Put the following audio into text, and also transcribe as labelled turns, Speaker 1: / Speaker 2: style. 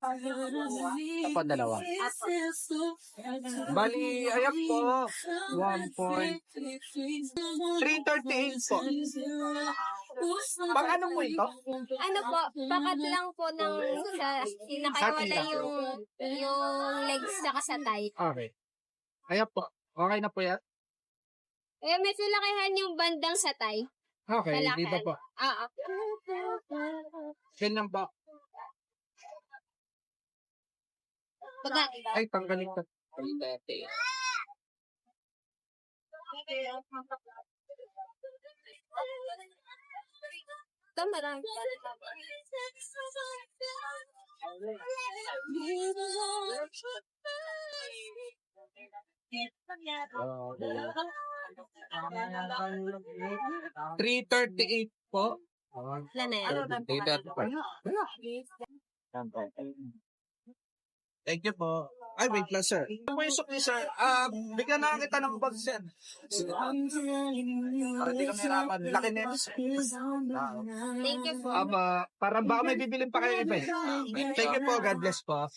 Speaker 1: Apo, dalawa. Bali, ayan po. 1.338 po. Pang ano po ito?
Speaker 2: Ano po, pakat lang po ng nakaiwala yung legs sa kasatay.
Speaker 1: Okay. Ayan po. Okay na po yan?
Speaker 2: Eh, medyo lakihan yung bandang satay.
Speaker 1: Okay,
Speaker 2: Malakihan.
Speaker 1: dito po.
Speaker 2: Oo.
Speaker 1: Yan lang po. Ay, tanggalin ka.
Speaker 2: Tama lang.
Speaker 1: Okay. 338 po.
Speaker 2: Wala na yan.
Speaker 1: 335. Thank you po. Ay, wait lang, sir. Ano po yung sukli, sir? Bigyan na kita ng bag, sir. Para di ka mahirapan. Laki na yun, sir.
Speaker 2: Thank you po.
Speaker 1: Parang baka may bibilin pa kayo iba eh. Thank you po. God bless po.